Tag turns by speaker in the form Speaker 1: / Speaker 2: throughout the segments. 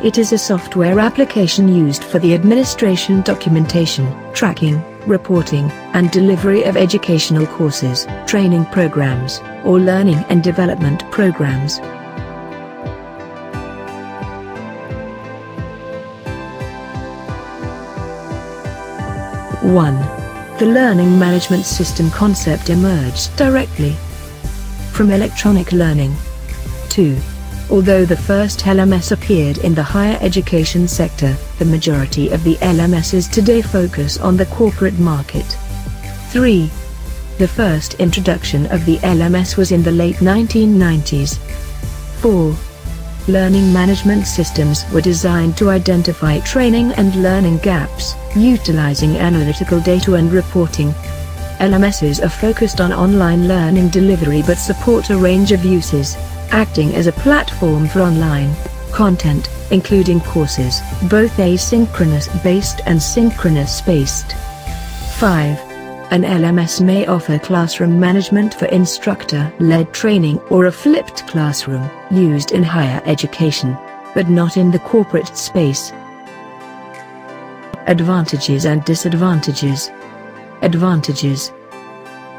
Speaker 1: It is a software application used for the administration, documentation, tracking, reporting, and delivery of educational courses, training programs, or learning and development programs. The learning management system concept emerged directly from electronic learning. 2. Although the first LMS appeared in the higher education sector, the majority of the LMSs today focus on the corporate market. 3. The first introduction of the LMS was in the late 1990s. 4. Learning management systems were designed to identify training and learning gaps, utilizing analytical data and reporting. LMSs are focused on online learning delivery but support a range of uses, acting as a platform for online content, including courses, both asynchronous-based and synchronous-based. 5. An LMS may offer classroom management for instructor-led training or a flipped classroom, used in higher education, but not in the corporate space. Advantages and disadvantages. Advantages.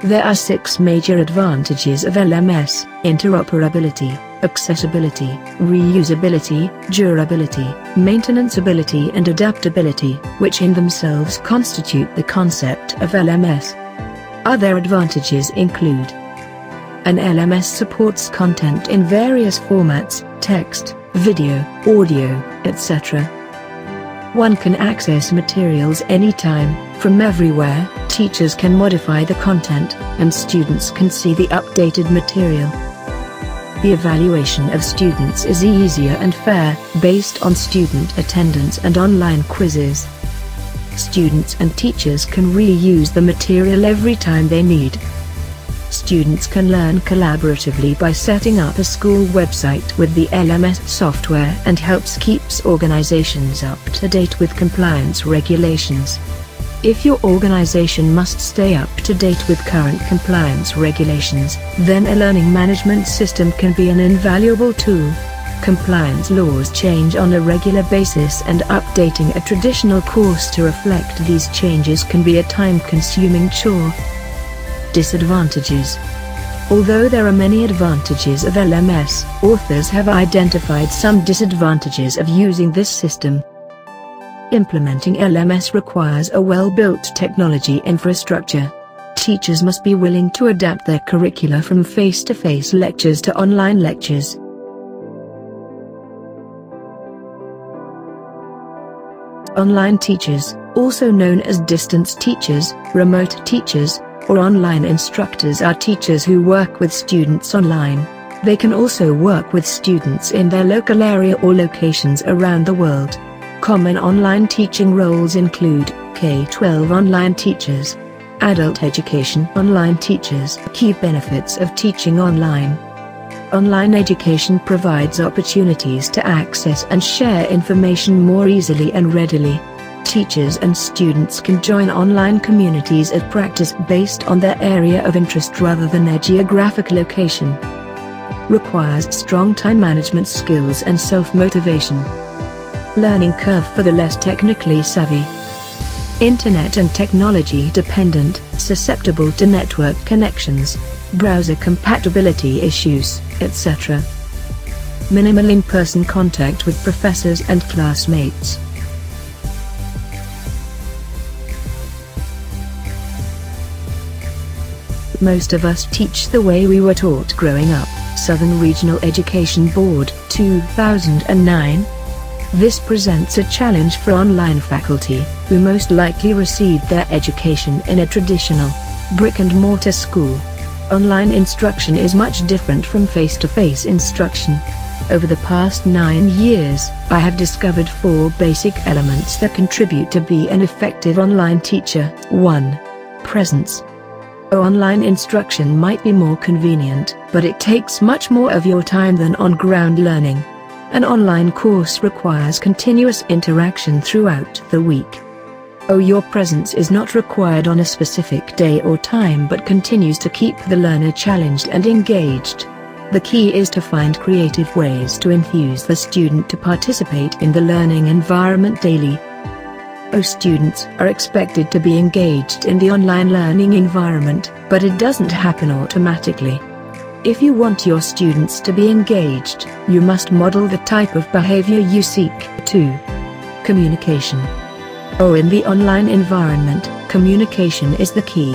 Speaker 1: There are 6 major advantages of LMS: interoperability, accessibility, reusability, durability, maintenanceability and adaptability, which in themselves constitute the concept of LMS. Other advantages include: an LMS supports content in various formats, text, video, audio, etc. One can access materials anytime, from everywhere. Teachers can modify the content, and students can see the updated material. The evaluation of students is easier and fair, based on student attendance and online quizzes. Students and teachers can reuse the material every time they need. Students can learn collaboratively by setting up a school website with the LMS software and helps keeps organizations up to date with compliance regulations. If your organization must stay up to date with current compliance regulations, then a learning management system can be an invaluable tool. Compliance laws change on a regular basis, and updating a traditional course to reflect these changes can be a time-consuming chore. Disadvantages. Although there are many advantages of LMS, authors have identified some disadvantages of using this system. Implementing LMS requires a well-built technology infrastructure. Teachers must be willing to adapt their curricula from face-to-face lectures to online lectures. Online teachers, also known as distance teachers, remote teachers, or online instructors, are teachers who work with students online. They can also work with students in their local area or locations around the world. Common online teaching roles include K-12 online teachers, adult education online teachers. Key benefits of teaching online. Online education provides opportunities to access and share information more easily and readily. Teachers and students can join online communities of practice based on their area of interest rather than their geographic location. Requires strong time management skills and self-motivation. Learning curve for the less technically savvy. Internet and technology dependent, susceptible to network connections, browser compatibility issues, etc. Minimal in-person contact with professors and classmates. Most of us teach the way we were taught growing up. Southern Regional Education Board, 2009. This presents a challenge for online faculty, who most likely received their education in a traditional, brick-and-mortar school. Online instruction is much different from face-to-face instruction. Over the past 9 years, I have discovered 4 basic elements that contribute to be an effective online teacher. 1. Presence. Online instruction might be more convenient, but it takes much more of your time than on-ground learning. An online course requires continuous interaction throughout the week. Your presence is not required on a specific day or time but continues to keep the learner challenged and engaged. The key is to find creative ways to infuse the student to participate in the learning environment daily. Students are expected to be engaged in the online learning environment, but it doesn't happen automatically. If you want your students to be engaged, you must model the type of behavior you seek. 2. Communication. In the online environment, communication is the key.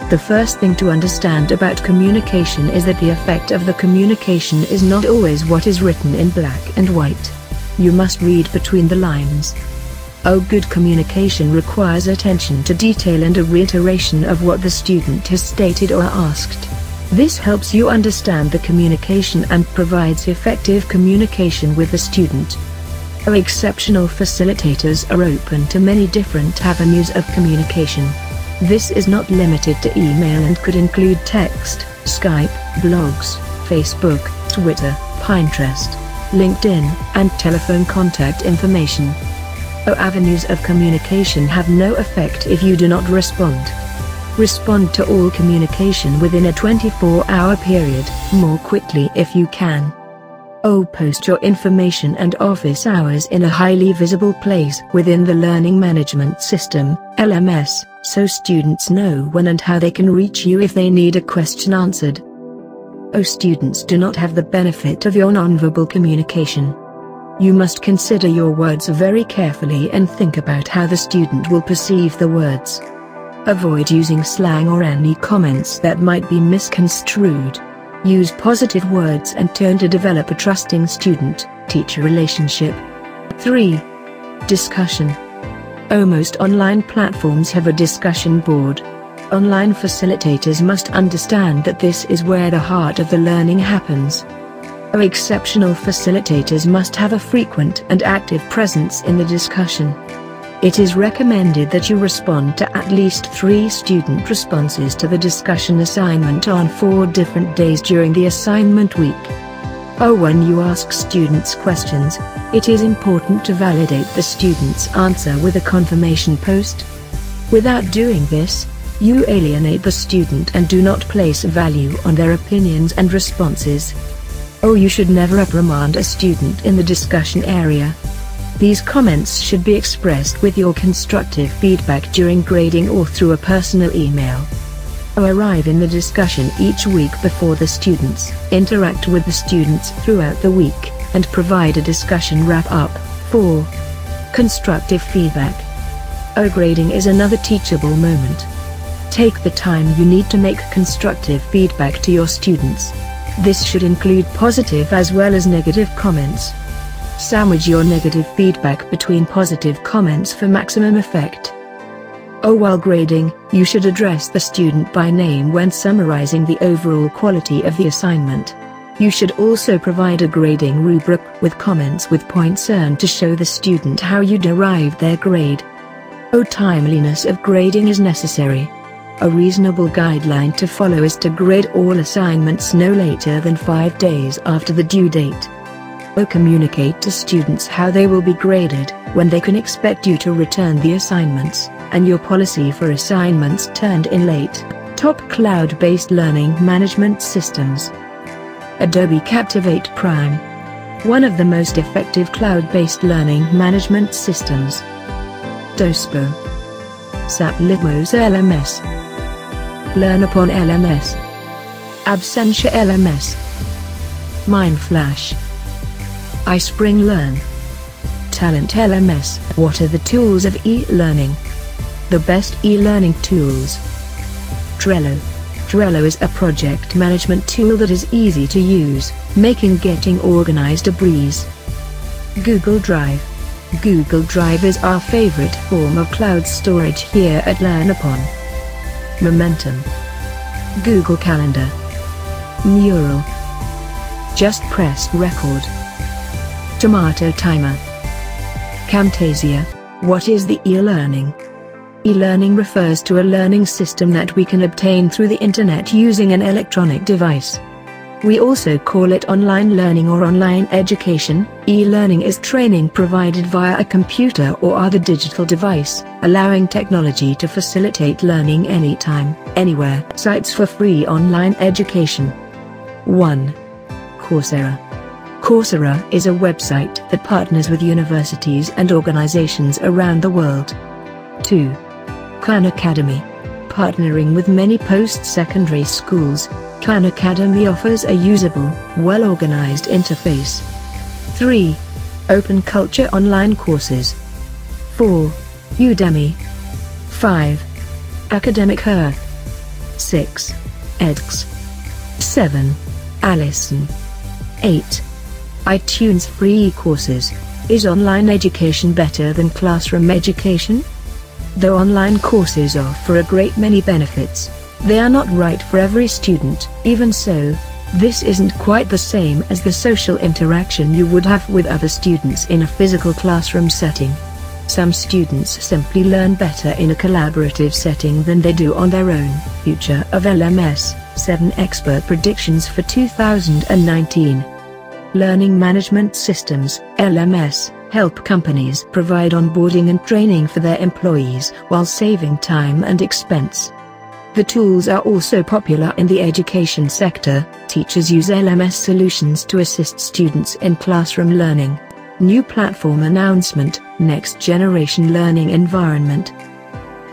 Speaker 1: The first thing to understand about communication is that the effect of the communication is not always what is written in black and white. You must read between the lines. Good communication requires attention to detail and a reiteration of what the student has stated or asked. This helps you understand the communication and provides effective communication with the student. Exceptional facilitators are open to many different avenues of communication. This is not limited to email and could include text, Skype, blogs, Facebook, Twitter, Pinterest, LinkedIn, and telephone contact information. Avenues of communication have no effect if you do not respond. Respond to all communication within a 24-hour period, more quickly if you can. Post your information and office hours in a highly visible place within the Learning Management System, LMS, so students know when and how they can reach you if they need a question answered. Students do not have the benefit of your nonverbal communication. You must consider your words very carefully and think about how the student will perceive the words. Avoid using slang or any comments that might be misconstrued. Use positive words and tone to develop a trusting student-teacher relationship. 3. Discussion. Most online platforms have a discussion board. Online facilitators must understand that this is where the heart of the learning happens. Exceptional facilitators must have a frequent and active presence in the discussion. It is recommended that you respond to at least 3 student responses to the discussion assignment on 4 different days during the assignment week. When you ask students questions, it is important to validate the student's answer with a confirmation post. Without doing this, you alienate the student and do not place value on their opinions and responses. You should never reprimand a student in the discussion area. These comments should be expressed with your constructive feedback during grading or through a personal email. Arrive in the discussion each week before the students, interact with the students throughout the week, and provide a discussion wrap-up. 4. Constructive feedback. Grading is another teachable moment. Take the time you need to make constructive feedback to your students. This should include positive as well as negative comments. Sandwich your negative feedback between positive comments for maximum effect. While grading, you should address the student by name when summarizing the overall quality of the assignment. You should also provide a grading rubric with comments with points earned to show the student how you derived their grade. Timeliness of grading is necessary. A reasonable guideline to follow is to grade all assignments no later than 5 days after the due date. Communicate to students how they will be graded, when they can expect you to return the assignments, and your policy for assignments turned in late. Top cloud-based learning management systems. Adobe Captivate Prime. One of the most effective cloud-based learning management systems. DOSPO. SAP Litmos LMS. Learn Upon LMS. Absentia LMS. MindFlash. iSpring Learn. Talent LMS. What are the tools of e-learning? The best e-learning tools. Trello. Trello is a project management tool that is easy to use, making getting organized a breeze. Google Drive. Google Drive is our favorite form of cloud storage here at Learn Upon. Momentum. Google Calendar. Mural. Just Press Record. Tomato Timer. Camtasia. What is the e-learning? E-learning refers to a learning system that we can obtain through the internet using an electronic device. We also call it online learning or online education. E-learning is training provided via a computer or other digital device, allowing technology to facilitate learning anytime, anywhere. Sites for free online education. 1. Coursera. Coursera is a website that partners with universities and organizations around the world. 2. Khan Academy. Partnering with many post-secondary schools, Khan Academy offers a usable, well-organized interface. 3. Open Culture online courses. 4. Udemy. 5. Academic Earth. 6. edX. 7. Allison. 8. iTunes free courses. Is online education better than classroom education? Though online courses offer a great many benefits, they are not right for every student. Even so, this isn't quite the same as the social interaction you would have with other students in a physical classroom setting. Some students simply learn better in a collaborative setting than they do on their own. Future of LMS, 7 expert predictions for 2019. Learning management systems, LMS, help companies provide onboarding and training for their employees while saving time and expense. The tools are also popular in the education sector. Teachers use LMS solutions to assist students in classroom learning. New platform announcement, next generation learning environment.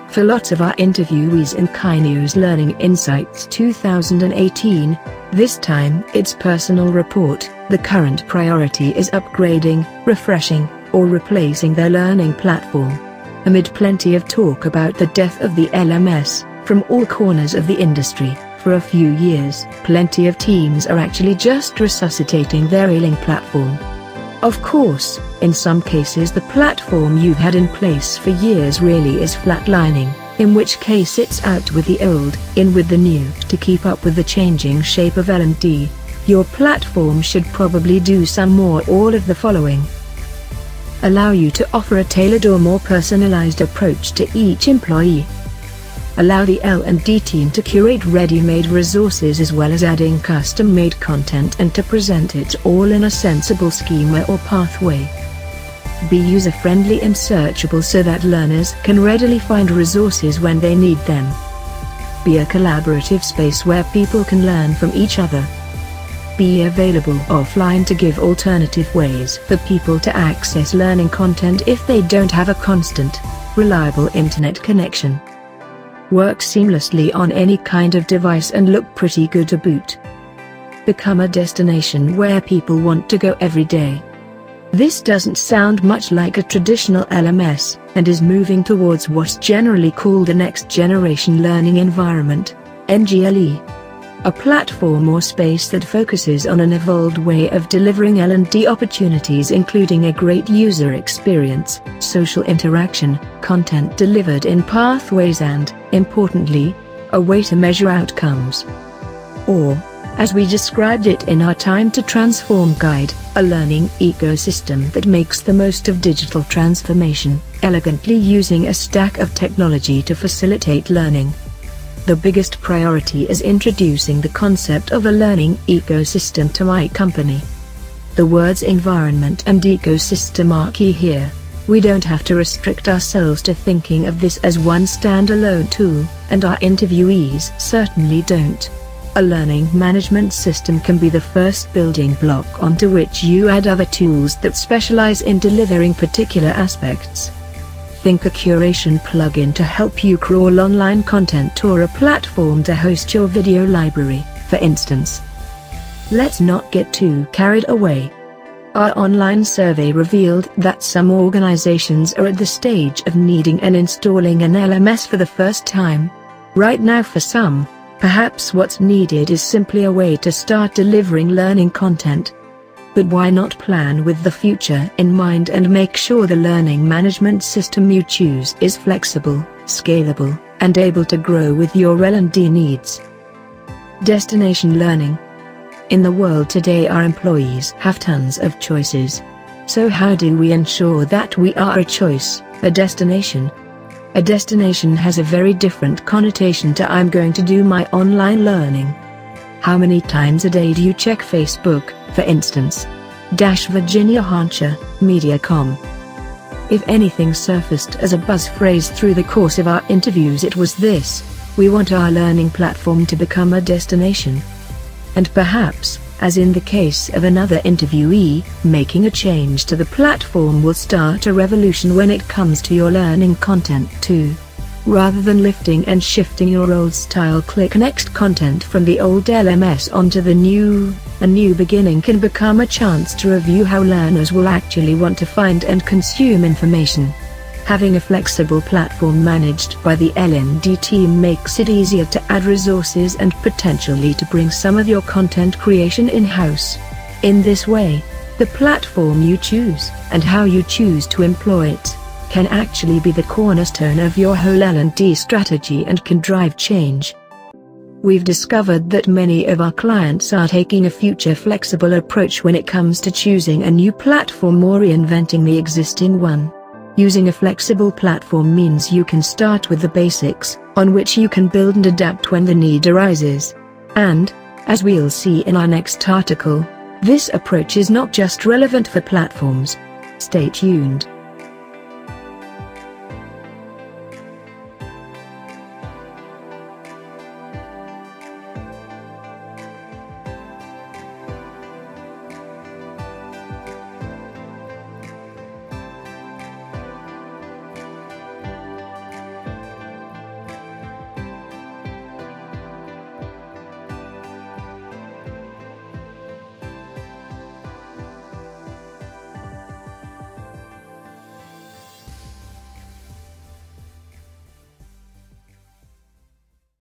Speaker 1: For lots of our interviewees in KaiNews Learning Insights 2018, this time it's personal report. The current priority is upgrading, refreshing, or replacing their learning platform. Amid plenty of talk about the death of the LMS, from all corners of the industry, for a few years, plenty of teams are actually just resuscitating their ailing platform. Of course, in some cases the platform you've had in place for years really is flatlining, in which case it's out with the old, in with the new. To keep up with the changing shape of L&D, your platform should probably do some more all of the following. Allow you to offer a tailored or more personalized approach to each employee. Allow the L&D team to curate ready-made resources as well as adding custom-made content and to present it all in a sensible schema or pathway. Be user-friendly and searchable so that learners can readily find resources when they need them. Be a collaborative space where people can learn from each other. Be available offline to give alternative ways for people to access learning content if they don't have a constant, reliable internet connection. Work seamlessly on any kind of device and look pretty good to boot. Become a destination where people want to go every day. This doesn't sound much like a traditional LMS, and is moving towards what's generally called a next-generation learning environment, NGLE. A platform or space that focuses on an evolved way of delivering L&D opportunities, including a great user experience, social interaction, content delivered in pathways and, importantly, a way to measure outcomes. Or, as we described it in our Time to Transform guide, a learning ecosystem that makes the most of digital transformation, elegantly using a stack of technology to facilitate learning. The biggest priority is introducing the concept of a learning ecosystem to my company. The words environment and ecosystem are key here. We don't have to restrict ourselves to thinking of this as one standalone tool, and our interviewees certainly don't. A learning management system can be the first building block onto which you add other tools that specialize in delivering particular aspects. Think a curation plugin to help you crawl online content or a platform to host your video library, for instance. Let's not get too carried away. Our online survey revealed that some organizations are at the stage of needing and installing an LMS for the first time. Right now, for some, perhaps what's needed is simply a way to start delivering learning content. But why not plan with the future in mind and make sure the learning management system you choose is flexible, scalable, and able to grow with your L&D needs? Destination learning. In the world today, our employees have tons of choices. So how do we ensure that we are a choice, a destination? A destination has a very different connotation to I'm going to do my online learning. How many times a day do you check Facebook, for instance? Virginia Hancher, Mediacom. If anything surfaced as a buzz phrase through the course of our interviews, it was this: we want our learning platform to become a destination. And perhaps, As in the case of another interviewee, making a change to the platform will start a revolution when it comes to your learning content too. Rather than lifting and shifting your old style click next content from the old LMS onto the new, a new beginning can become a chance to review how learners will actually want to find and consume information. Having a flexible platform managed by the L&D team makes it easier to add resources and potentially to bring some of your content creation in-house. In this way, the platform you choose, and how you choose to employ it, can actually be the cornerstone of your whole L&D strategy and can drive change. We've discovered that many of our clients are taking a future flexible approach when it comes to choosing a new platform or reinventing the existing one. Using a flexible platform means you can start with the basics, on which you can build and adapt when the need arises. And, as we'll see in our next article, this approach is not just relevant for platforms. Stay tuned.